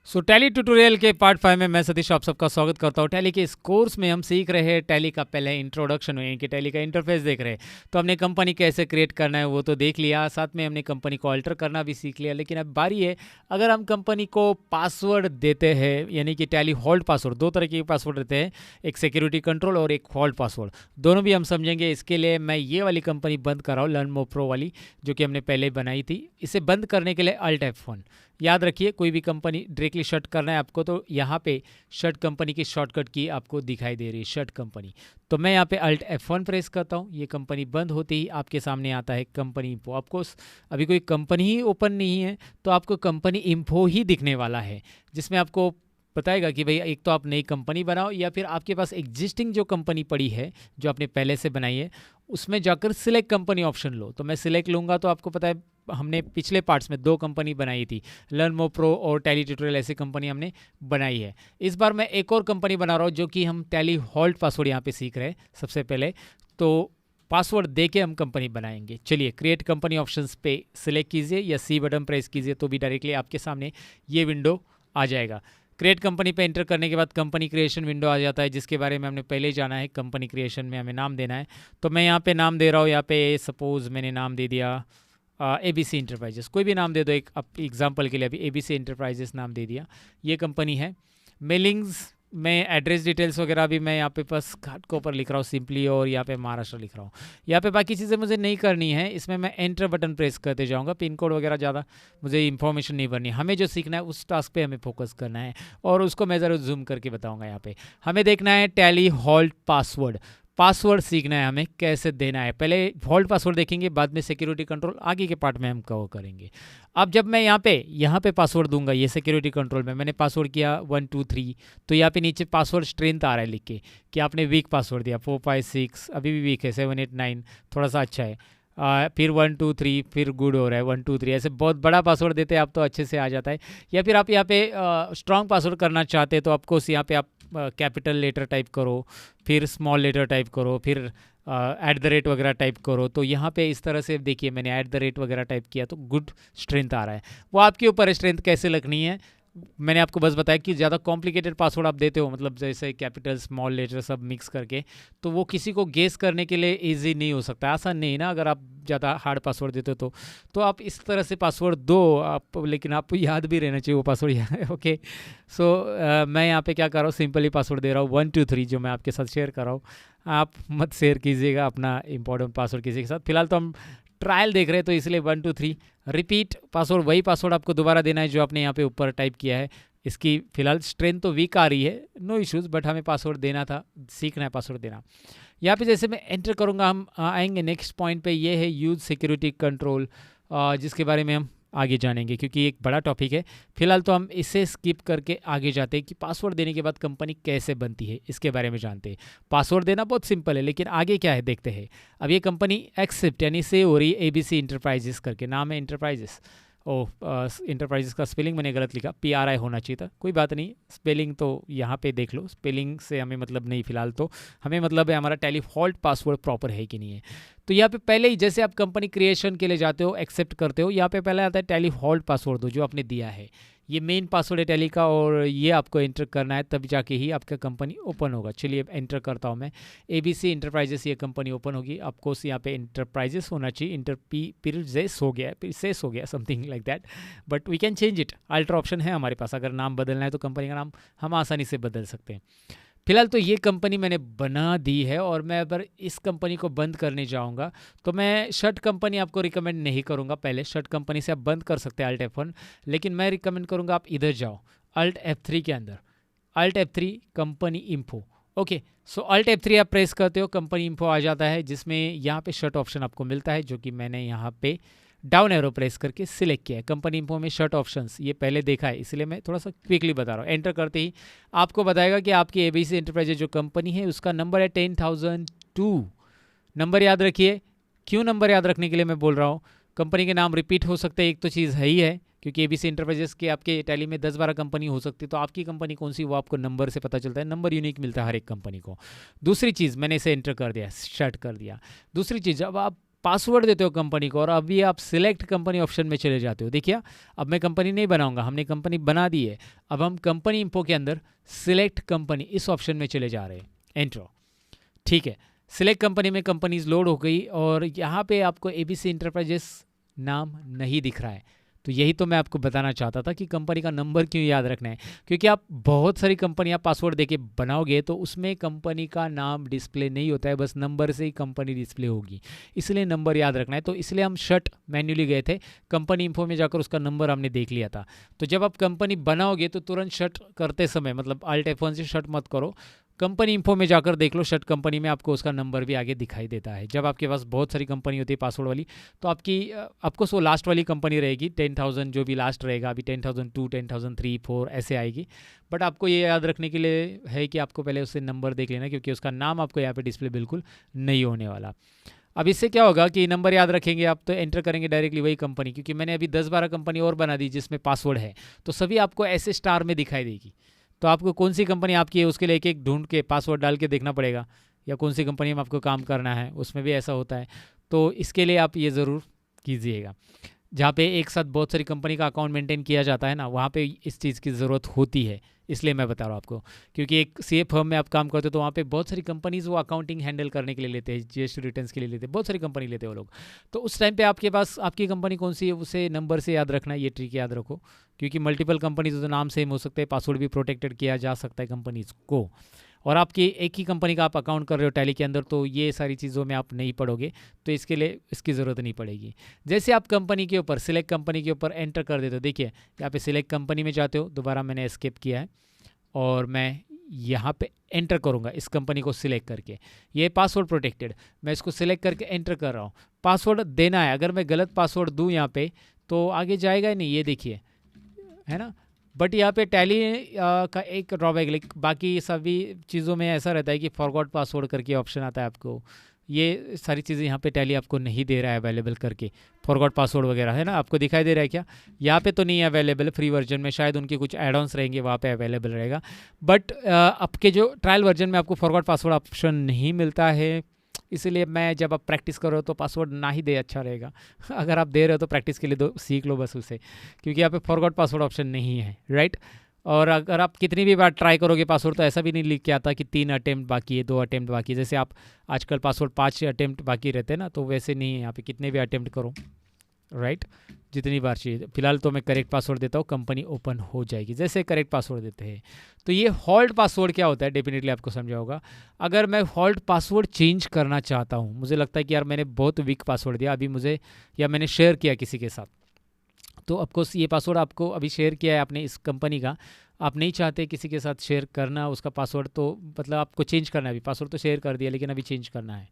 Tally tutorial के part 5 में मैं सतीश आप सबका स्वागत करता हूँ। टैली के इस कोर्स में हम सीख रहे हैं टैली का पहले इंट्रोडक्शन यानी कि टैली का इंटरफेस देख रहे हैं। तो हमने कंपनी कैसे क्रिएट करना है वो तो देख लिया, साथ में हमने कंपनी को अल्टर करना भी सीख लिया। लेकिन अब बारी है, अगर हम कंपनी को पासवर्ड देते हैं यानी कि टैली होल्ड पासवर्ड, दो तरह के पासवर्ड देते हैं, एक सिक्योरिटी कंट्रोल और एक होल्ड पासवर्ड, दोनों भी हम समझेंगे। इसके लिए मैं ये वाली कंपनी बंद कर रहा हूँ, लर्न मोर प्रो वाली, जो कि हमने पहले बनाई थी। इसे बंद करने के लिए अल्ट F1। याद रखिए, कोई भी कंपनी डायरेक्टली शट करना है आपको तो यहाँ पे शट कंपनी की शॉर्टकट की आपको दिखाई दे रही है, शट कंपनी। तो मैं यहाँ पे अल्ट F1 प्रेस करता हूँ। ये कंपनी बंद होते ही आपके सामने आता है कंपनी इन्फो। आपको अभी कोई कंपनी ही ओपन नहीं है तो आपको कंपनी इन्फो ही दिखने वाला है, जिसमें आपको बताएगा कि भाई एक तो आप नई कंपनी बनाओ या फिर आपके पास एग्जिस्टिंग जो कंपनी पड़ी है जो आपने पहले से बनाई है उसमें जाकर सिलेक्ट कंपनी ऑप्शन लो। तो मैं सिलेक्ट लूँगा तो आपको पता है हमने पिछले पार्ट्स में 2 कंपनी बनाई थी, लर्न मोर प्रो और टैली ट्यूटोरियल, ऐसी कंपनी हमने बनाई है। इस बार मैं एक और कंपनी बना रहा हूँ जो कि हम टैली होल्ड पासवर्ड यहाँ पे सीख रहे हैं सबसे पहले। तो पासवर्ड दे के हम कंपनी बनाएंगे। चलिए, क्रिएट कंपनी ऑप्शंस पे सिलेक्ट कीजिए या सी बटन प्रेस कीजिए तो भी डायरेक्टली आपके सामने ये विंडो आ जाएगा। क्रिएट कंपनी पे एंटर करने के बाद कंपनी क्रिएशन विंडो आ जाता है, जिसके बारे में हमने पहले ही जाना है। कंपनी क्रिएशन में हमें नाम देना है, तो मैं यहाँ पे नाम दे रहा हूँ। यहाँ पे सपोज मैंने नाम दे दिया ABC इंटरप्राइजेस, कोई भी नाम दे दो, एक एग्जांपल के लिए अभी ABC इंटरप्राइजेस नाम दे दिया। ये कंपनी है। मेलिंग्स में एड्रेस डिटेल्स वगैरह भी मैं यहाँ पे बस घाट के ऊपर लिख रहा हूँ सिंपली, और यहाँ पे महाराष्ट्र लिख रहा हूँ। यहाँ पे बाकी चीज़ें मुझे नहीं करनी है, इसमें मैं एंटर बटन प्रेस करते जाऊँगा। पिन कोड वगैरह ज़्यादा मुझे इंफॉर्मेशन नहीं भरनी, हमें जो सीखना है उस टास्क पे हमें फोकस करना है, और उसको मैं ज़रूर जूम करके बताऊँगा। यहाँ पे हमें देखना है टैली होल्ड पासवर्ड, पासवर्ड सीखना है हमें कैसे देना है। पहले होल्ड पासवर्ड देखेंगे, बाद में सिक्योरिटी कंट्रोल आगे के पार्ट में हम कवर करेंगे। अब जब मैं यहाँ पे पासवर्ड दूंगा, ये सिक्योरिटी कंट्रोल में मैंने पासवर्ड किया 1 2 3, तो यहाँ पे नीचे पासवर्ड स्ट्रेंथ आ रहा है लिख के कि आपने वीक पासवर्ड दिया, 4 5 6, अभी भी वीक है, 7 8 9 थोड़ा सा अच्छा है, फिर 1 2 3, फिर गुड हो रहा है 1 2 3। ऐसे बहुत बड़ा पासवर्ड देते हैं आप तो अच्छे से आ जाता है। या फिर आप यहाँ पे स्ट्रॉन्ग पासवर्ड करना चाहते हैं तो आपको यहाँ पे आप कैपिटल लेटर टाइप करो, फिर स्मॉल लेटर टाइप करो, फिर @ वगैरह टाइप करो। तो यहाँ पे इस तरह से देखिए, मैंने @ वगैरह टाइप किया तो गुड स्ट्रेंथ आ रहा है। वो आपके ऊपर स्ट्रेंथ कैसे लगनी है, मैंने आपको बस बताया कि ज़्यादा कॉम्प्लिकेटेड पासवर्ड आप देते हो, मतलब जैसे कैपिटल स्मॉल लेटर सब मिक्स करके, तो वो किसी को गेस करने के लिए इजी नहीं हो सकता, आसान नहीं ना। अगर आप ज़्यादा हार्ड पासवर्ड देते हो तो आप इस तरह से पासवर्ड दो आप, लेकिन आपको याद भी रहना चाहिए वो पासवर्ड। ओके, सो मैं यहाँ पे क्या कर रहा हूँ, सिंपली पासवर्ड दे रहा हूँ 1 2 3, जो मैं आपके साथ शेयर कर रहा हूँ। आप मत शेयर कीजिएगा अपना इंपॉर्टेंट पासवर्ड किसी के साथ। फिलहाल तो हम ट्रायल देख रहे हैं तो इसलिए 1 2 3 रिपीट पासवर्ड, वही पासवर्ड आपको दोबारा देना है जो आपने यहाँ पे ऊपर टाइप किया है। इसकी फिलहाल स्ट्रेंथ तो वीक आ रही है, नो इश्यूज़, बट हमें पासवर्ड देना था, सीखना है पासवर्ड देना। यहाँ पे जैसे मैं एंटर करूँगा हम आएंगे नेक्स्ट पॉइंट पे, ये है यूज सिक्योरिटी कंट्रोल, जिसके बारे में हम आगे जानेंगे क्योंकि एक बड़ा टॉपिक है। फिलहाल तो हम इसे स्किप करके आगे जाते हैं कि पासवर्ड देने के बाद कंपनी कैसे बनती है, इसके बारे में जानते हैं। पासवर्ड देना बहुत सिंपल है, लेकिन आगे क्या है देखते हैं। अब ये कंपनी एक्सेप्ट यानी से हो रही है, ABC इंटरप्राइजेस करके नाम है, इंटरप्राइजेस। इंटरप्राइजेस का स्पेलिंग मैंने गलत लिखा, PRI होना चाहिए था, कोई बात नहीं, स्पेलिंग तो यहाँ पे देख लो, स्पेलिंग से हमें मतलब नहीं। फिलहाल तो हमें मतलब है हमारा टैली होल्ड पासवर्ड प्रॉपर है कि नहीं है। तो यहाँ पे पहले ही जैसे आप कंपनी क्रिएशन के लिए जाते हो, एक्सेप्ट करते हो, यहाँ पे पहले आता है टैली होल्ड पासवर्ड दो जो आपने दिया है। ये मेन पासवर्ड है टैली का, और ये आपको एंटर करना है, तब जाके ही आपका कंपनी ओपन होगा। चलिए एंटर करता हूँ मैं, ABC इंटरप्राइजेस, ये कंपनी ओपन होगी। ऑफकोर्स यहाँ पे इंटरप्राइजेस होना चाहिए, इंटरप्राइजेस हो गया, सेस हो गया, something like that, but we can change it. Alter option है हमारे पास, अगर नाम बदलना है तो कंपनी का नाम हम आसानी से बदल सकते हैं। फिलहाल तो ये कंपनी मैंने बना दी है, और मैं अगर इस कंपनी को बंद करने जाऊंगा तो मैं शट कंपनी आपको रिकमेंड नहीं करूंगा। पहले शट कंपनी से आप बंद कर सकते हैं अल्ट F1, लेकिन मैं रिकमेंड करूंगा आप इधर जाओ अल्ट F3 के अंदर, alt F3 company info. Okay, so alt F3 आप प्रेस करते हो, कंपनी इन्फो आ जाता है, जिसमें यहाँ पे शट ऑप्शन आपको मिलता है, जो कि मैंने यहाँ पे डाउन एरो प्रेस करके सिलेक्ट किया है। कंपनी इन्फो में शट ऑप्शंस ये पहले देखा है, इसलिए मैं थोड़ा सा क्विकली बता रहा हूँ। एंटर करते ही आपको बताएगा कि आपकी ABC इंटरप्राइजेज जो कंपनी है उसका नंबर है 10,002। नंबर याद रखिए। क्यों नंबर याद रखने के लिए मैं बोल रहा हूँ, कंपनी के नाम रिपीट हो सकते हैं, एक तो चीज़ है ही है, क्योंकि ABC इंटरप्राइजेस के आपके टैली में 10-12 कंपनी हो सकती है, तो आपकी कंपनी कौन सी वो आपको नंबर से पता चलता है, नंबर यूनिक मिलता है हर एक कंपनी को। दूसरी चीज़, मैंने इसे एंटर कर दिया, शट कर दिया। दूसरी चीज़, अब आप पासवर्ड देते हो कंपनी को और अभी आप सिलेक्ट कंपनी ऑप्शन में चले जाते हो। देखिए अब मैं कंपनी नहीं बनाऊंगा, हमने कंपनी बना दी है। अब हम कंपनी इंफो के अंदर सिलेक्ट कंपनी इस ऑप्शन में चले जा रहे हैं, एंट्रो। ठीक है, सिलेक्ट कंपनी में कंपनीज लोड हो गई और यहाँ पे आपको एबीसी इंटरप्राइजेस नाम नहीं दिख रहा है। तो यही तो मैं आपको बताना चाहता था कि कंपनी का नंबर क्यों याद रखना है, क्योंकि आप बहुत सारी कंपनियां पासवर्ड देके बनाओगे तो उसमें कंपनी का नाम डिस्प्ले नहीं होता है, बस नंबर से ही कंपनी डिस्प्ले होगी, इसलिए नंबर याद रखना है। तो इसलिए हम शट मैन्युअली गए थे, कंपनी इंफो में जाकर उसका नंबर हमने देख लिया था। तो जब आप कंपनी बनाओगे तो तुरंत शट करते समय मतलब Alt F1 से शट मत करो, कंपनी इंफो में जाकर देख लो, शट कंपनी में आपको उसका नंबर भी आगे दिखाई देता है। जब आपके पास बहुत सारी कंपनी होती है पासवर्ड वाली तो आपको वो लास्ट वाली कंपनी रहेगी 10,000 जो भी लास्ट रहेगा, अभी 10,002, 10,003, 4 ऐसे आएगी। बट आपको ये याद रखने के लिए है कि आपको पहले उससे नंबर देख लेना, क्योंकि उसका नाम आपको यहाँ पे डिस्प्ले बिल्कुल नहीं होने वाला। अब इससे क्या होगा कि नंबर याद रखेंगे आप तो एंटर करेंगे डायरेक्टली वही कंपनी, क्योंकि मैंने अभी 10-12 कंपनी और बना दी जिसमें पासवर्ड है, तो सभी आपको ऐसे स्टार में दिखाई देगी। तो आपको कौन सी कंपनी आपकी है उसके लिए एक एक ढूंढ के पासवर्ड डाल के देखना पड़ेगा, या कौन सी कंपनी में आपको काम करना है उसमें भी ऐसा होता है। तो इसके लिए आप ये ज़रूर कीजिएगा। जहाँ पे एक साथ बहुत सारी कंपनी का अकाउंट मेंटेन किया जाता है ना, वहाँ पे इस चीज़ की ज़रूरत होती है, इसलिए मैं बता रहा हूँ आपको। क्योंकि एक सीए फर्म में आप काम करते हो तो वहाँ पे बहुत सारी कंपनीज वो अकाउंटिंग हैंडल करने के लिए लेते हैं, जीएसटी रिटर्न्स के लिए लेते हैं, बहुत सारी कंपनी लेते हैं वो लोग। तो उस टाइम पे आपके पास आपकी कंपनी कौन सी है उसे नंबर से याद रखना, ये ट्रिक याद रखो, क्योंकि मल्टीपल कंपनीज तो नाम सेम हो सकते हैं, पासवर्ड भी प्रोटेक्टेड किया जा सकता है कंपनीज को। और आपकी एक ही कंपनी का आप अकाउंट कर रहे हो टैली के अंदर, तो ये सारी चीज़ों में आप नहीं पढ़ोगे, तो इसके लिए इसकी ज़रूरत नहीं पड़ेगी। जैसे आप कंपनी के ऊपर सिलेक्ट कंपनी के ऊपर एंटर कर देते हो, देखिए यहाँ पे सिलेक्ट कंपनी में जाते हो, दोबारा मैंने एस्केप किया है और मैं यहाँ पे एंटर करूँगा इस कंपनी को सिलेक्ट करके। ये पासवर्ड प्रोटेक्टेड, मैं इसको सिलेक्ट करके एंटर कर रहा हूँ। पासवर्ड देना है, अगर मैं गलत पासवर्ड दूँ यहाँ पे तो आगे जाएगा ही नहीं, ये देखिए है ना। बट यहाँ पे टैली का एक ड्रॉबैक, लाइक बाकी सभी चीज़ों में ऐसा रहता है कि फॉरगॉट पासवर्ड करके ऑप्शन आता है आपको, ये सारी चीज़ें यहाँ पे टैली आपको नहीं दे रहा है अवेलेबल करके, फॉरगॉट पासवर्ड वगैरह है ना, आपको दिखाई दे रहा है क्या? यहाँ पे तो नहीं है अवेलेबल, फ्री वर्जन में शायद उनके कुछ एड ऑन्स रहेंगे वहाँ पे अवेलेबल रहेगा। बट आपके जो ट्रायल वर्जन में आपको फॉरगॉट पासवर्ड ऑप्शन नहीं मिलता है, इसीलिए मैं जब आप प्रैक्टिस करो तो पासवर्ड ना ही दे, अच्छा रहेगा। अगर आप दे रहे हो तो प्रैक्टिस के लिए दो, सीख लो बस उसे, क्योंकि यहाँ पे फॉरगॉट पासवर्ड ऑप्शन नहीं है, राइट। और अगर आप कितनी भी बार ट्राई करोगे पासवर्ड तो ऐसा भी नहीं लिख के आता कि 3 अटेम्प्ट बाकी है, 2 अटेम्प्ट बाकी है। जैसे आप आजकल पासवर्ड 5 अटेम्प्ट बाकी रहते हैं ना, तो वैसे नहीं है यहाँ पे, कितने भी अटेम्प्ट करो, राइट, जितनी बार चाहिए। फिलहाल तो मैं करेक्ट पासवर्ड देता हूँ, कंपनी ओपन हो जाएगी जैसे करेक्ट पासवर्ड देते हैं। तो ये हॉल्ट पासवर्ड क्या होता है डेफिनेटली आपको समझा होगा। अगर मैं हॉल्ट पासवर्ड चेंज करना चाहता हूँ, मुझे लगता है कि यार मैंने बहुत वीक पासवर्ड दिया अभी मुझे, या मैंने शेयर किया किसी के साथ, तो ऑफकोर्स ये पासवर्ड आपको अभी शेयर किया है आपने इस कंपनी का, आप नहीं चाहते किसी के साथ शेयर करना उसका पासवर्ड, तो मतलब आपको चेंज करना है। अभी पासवर्ड तो शेयर कर दिया लेकिन अभी चेंज करना है,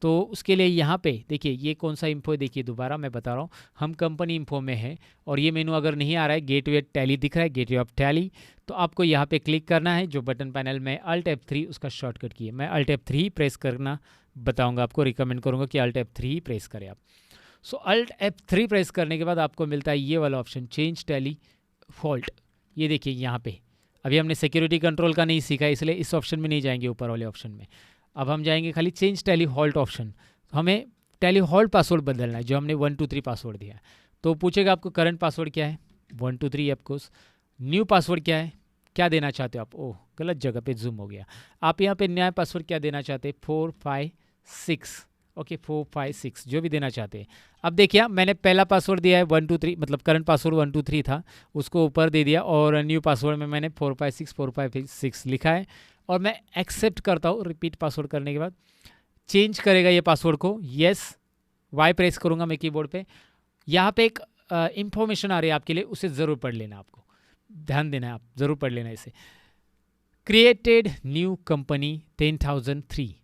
तो उसके लिए यहाँ पे देखिए ये कौन सा इंफो है, देखिए दोबारा मैं बता रहा हूँ, हम कंपनी इंफो में है और ये मेनू अगर नहीं आ रहा है, गेटवे टैली दिख रहा है, गेटवे ऑफ टैली, तो आपको यहाँ पे क्लिक करना है जो बटन पैनल में Alt F3 उसका शॉर्टकट की है। मैं Alt F3 प्रेस करना बताऊँगा आपको, रिकमेंड करूँगा कि Alt F3 प्रेस करें आप। सो Alt F3 प्रेस करने के बाद आपको मिलता है ये वाला ऑप्शन, चेंज टैली हॉल्ट। ये देखिए यहाँ पे अभी हमने सिक्योरिटी कंट्रोल का नहीं सीखा, इसलिए इस ऑप्शन में नहीं जाएंगे ऊपर वाले ऑप्शन में, अब हम जाएंगे खाली चेंज टैली हॉल्ट ऑप्शन। हमें टैली हॉल्ट पासवर्ड बदलना है, जो हमने 123 पासवर्ड दिया है। तो पूछेगा आपको करंट पासवर्ड क्या है, 123 ऑफकोर्स। न्यू पासवर्ड क्या है, क्या देना चाहते हो आप, ओह गलत जगह पे जूम हो गया। आप यहाँ पे नया पासवर्ड क्या देना चाहते हैं, 456, ओके 456 जो भी देना चाहते हैं। अब देखिए मैंने पहला पासवर्ड दिया है 123, मतलब करंट पासवर्ड 123 था, उसको ऊपर दे दिया, और न्यू पासवर्ड में मैंने 456 लिखा है, और मैं एक्सेप्ट करता हूँ। रिपीट पासवर्ड करने के बाद चेंज करेगा ये पासवर्ड को, येस वाई प्रेस करूँगा मैं कीबोर्ड पे। यहाँ पे एक इंफॉर्मेशन आ रही है आपके लिए, उसे ज़रूर पढ़ लेना, आपको ध्यान देना है, आप ज़रूर पढ़ लेना इसे। Created new company 10,003,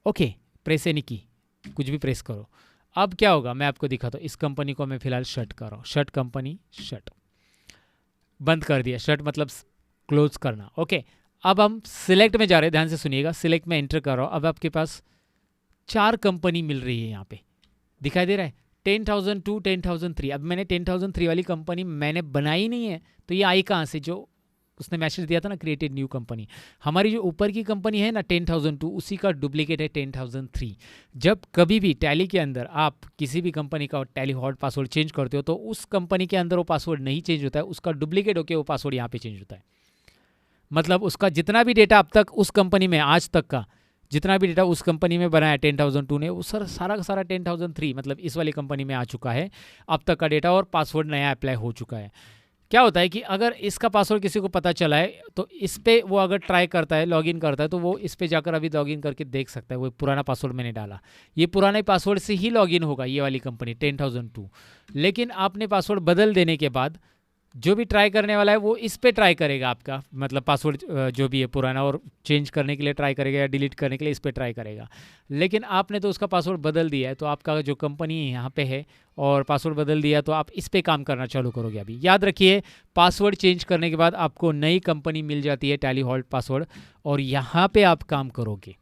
okay press any की, कुछ भी प्रेस करो। अब क्या होगा मैं आपको दिखाता हूँ। इस कंपनी को मैं फिलहाल शट कर रहा हूँ, शट कंपनी, शट बंद कर दिया, शट मतलब क्लोज करना, ओके। अब हम सिलेक्ट में जा रहे हैं, ध्यान से सुनिएगा, सिलेक्ट में एंटर कर रहा हूँ। अब आपके पास 4 कंपनी मिल रही है, यहाँ पे दिखाई दे रहा है 10,002, 10,003। अब मैंने 10,003 वाली कंपनी मैंने बनाई नहीं है, तो ये आई कहाँ से, जो उसने मैसेज दिया था ना क्रिएटेड न्यू कंपनी, हमारी जो ऊपर की कंपनी है ना 10,002, उसी का डुप्लीकेट है 10,003। जब कभी भी टैली के अंदर आप किसी भी कंपनी का टैली हॉट पासवर्ड चेंज करते हो तो उस कंपनी के अंदर वो पासवर्ड नहीं चेंज होता है, उसका डुप्लीकेट होकर वो पासवर्ड यहाँ पे चेंज होता है। मतलब उसका जितना भी डेटा अब तक उस कंपनी में, आज तक का जितना भी डेटा उस कंपनी में बना है 10,002 ने, वो सारा का सारा 10,003 मतलब इस वाली कंपनी में आ चुका है अब तक का डेटा, और पासवर्ड नया अप्लाई हो चुका है। क्या होता है कि अगर इसका पासवर्ड किसी को पता चला है तो इस पे वो अगर ट्राई करता है, लॉगिन करता है, तो वो इस पे जाकर अभी लॉगिन करके देख सकता है वो पुराना पासवर्ड मैंने डाला, ये पुराने पासवर्ड से ही लॉगिन होगा ये वाली कंपनी 10,002। लेकिन आपने पासवर्ड बदल देने के बाद जो भी ट्राई करने वाला है वो इस पे ट्राई करेगा आपका, मतलब पासवर्ड जो भी है पुराना, और चेंज करने के लिए ट्राई करेगा या डिलीट करने के लिए इस पे ट्राई करेगा। लेकिन आपने तो उसका पासवर्ड बदल दिया है, तो आपका जो कंपनी यहाँ पे है और पासवर्ड बदल दिया, तो आप इस पे काम करना चालू करोगे। अभी याद रखिए, पासवर्ड चेंज करने के बाद आपको नई कंपनी मिल जाती है टैली हॉल्ट पासवर्ड, और यहाँ पर आप काम करोगे।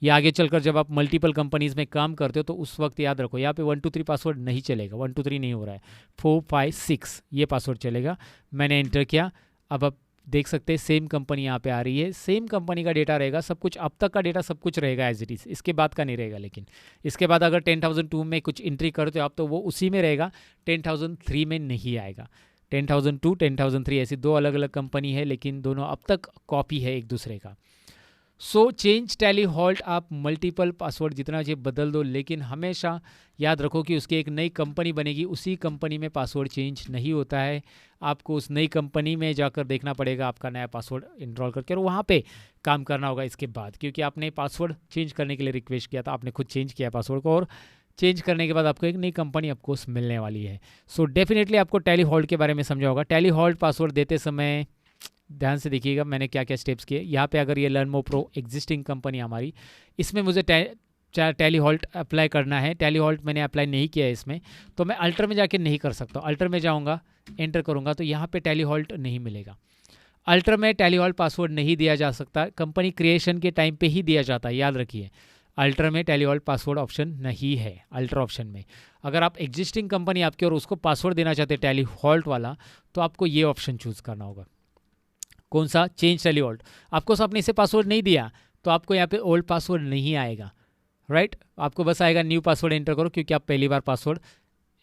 ये आगे चलकर जब आप मल्टीपल कंपनीज़ में काम करते हो तो उस वक्त याद रखो, यहाँ पे 1 2 3 पासवर्ड नहीं चलेगा, 1 2 3 नहीं हो रहा है, 4 5 6 ये पासवर्ड चलेगा। मैंने एंटर किया, अब आप देख सकते हैं सेम कंपनी यहाँ पे आ रही है, सेम कंपनी का डेटा रहेगा, सब कुछ अब तक का डेटा सब कुछ रहेगा एज इट इज़, इसके बाद का नहीं रहेगा। लेकिन इसके बाद अगर 10,002 में कुछ एंट्री करते हो आप तो वो उसी में रहेगा, 10,003 में नहीं आएगा। 10,002 10,003 ऐसी दो अलग अलग कंपनी है, लेकिन दोनों अब तक कॉपी है एक दूसरे का। सो चेंज टैली हॉल्ट, आप मल्टीपल पासवर्ड जितना चाहिए बदल दो, लेकिन हमेशा याद रखो कि उसकी एक नई कंपनी बनेगी, उसी कंपनी में पासवर्ड चेंज नहीं होता है। आपको उस नई कंपनी में जाकर देखना पड़ेगा आपका नया पासवर्ड इनरोल करके, और वहाँ पे काम करना होगा इसके बाद, क्योंकि आपने पासवर्ड चेंज करने के लिए रिक्वेस्ट किया था, आपने खुद चेंज किया पासवर्ड को, और चेंज करने के बाद आपको एक नई कंपनी आपको मिलने वाली है। सो डेफिनेटली आपको टैली हॉल्ट के बारे में समझा होगा। टैली हॉल्ट पासवर्ड देते समय ध्यान से देखिएगा मैंने क्या क्या स्टेप्स किए। यहाँ पे अगर ये learn more pro existing company हमारी, इसमें मुझे टैली हॉल्ट अप्लाई करना है। टैली हॉल्ट मैंने अप्लाई नहीं किया है इसमें, तो मैं अल्टर में जाके नहीं कर सकता। अल्टर में जाऊँगा, एंटर करूँगा तो यहाँ पे टैली हॉल्ट नहीं मिलेगा। अल्टर में टैली हॉल्ट पासवर्ड नहीं दिया जा सकता, कंपनी क्रिएशन के टाइम पे ही दिया जाता है, याद रखिए। अल्टर में टैली हॉल्ट पासवर्ड ऑप्शन नहीं है। अल्टर ऑप्शन में अगर आप एग्जिस्टिंग कंपनी आपकी और उसको पासवर्ड देना चाहते हैं टैली हॉल्ट वाला, तो आपको ये ऑप्शन चूज़ करना होगा। कौन सा? Change tally halt. आपको आपने इसे पासवर्ड नहीं दिया तो आपको यहाँ पे ओल्ड पासवर्ड नहीं आएगा, राइट। आपको बस आएगा न्यू पासवर्ड एंटर करो, क्योंकि आप पहली बार पासवर्ड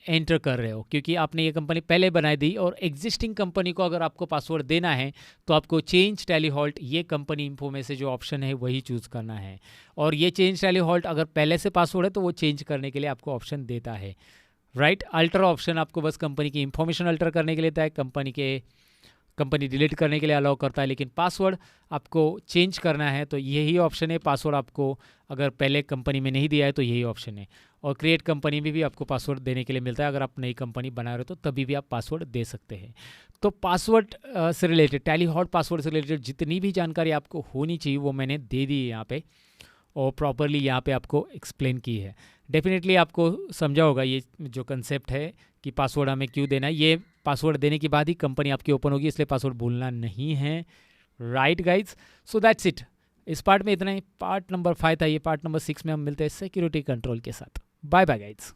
एंटर कर रहे हो, क्योंकि आपने ये कंपनी पहले बनाई दी। और एग्जिस्टिंग कंपनी को अगर आपको पासवर्ड देना है तो आपको चेंज टैली हॉल्ट, ये कंपनी इन्फो में से जो ऑप्शन है वही चूज़ करना है। और ये चेंज टैली हॉल्ट अगर पहले से पासवर्ड है तो वो चेंज करने के लिए आपको ऑप्शन देता है, राइट। अल्टर ऑप्शन आपको बस कंपनी की इंफॉर्मेशन अल्टर करने के लिए देता है, कंपनी डिलीट करने के लिए अलाउ करता है। लेकिन पासवर्ड आपको चेंज करना है तो यही ऑप्शन है। पासवर्ड आपको अगर पहले कंपनी में नहीं दिया है तो यही ऑप्शन है। और क्रिएट कंपनी में भी आपको पासवर्ड देने के लिए मिलता है, अगर आप नई कंपनी बना रहे हो तो तभी भी आप पासवर्ड दे सकते हैं। तो पासवर्ड से रिलेटेड, टैली हॉल्ट पासवर्ड से रिलेटेड जितनी भी जानकारी आपको होनी चाहिए वो मैंने दे दी है यहाँ पे, और प्रॉपरली यहाँ पे आपको एक्सप्लेन की है। डेफिनेटली आपको समझा होगा ये जो कंसेप्ट है कि पासवर्ड हमें क्यों देना है। ये पासवर्ड देने के बाद ही कंपनी आपकी ओपन होगी, इसलिए पासवर्ड भूलना नहीं है, right guys. So that's it. इस पार्ट में इतना ही। पार्ट नंबर 5 था ये, पार्ट नंबर 6 में हम मिलते हैं सिक्योरिटी कंट्रोल के साथ। Bye bye guys.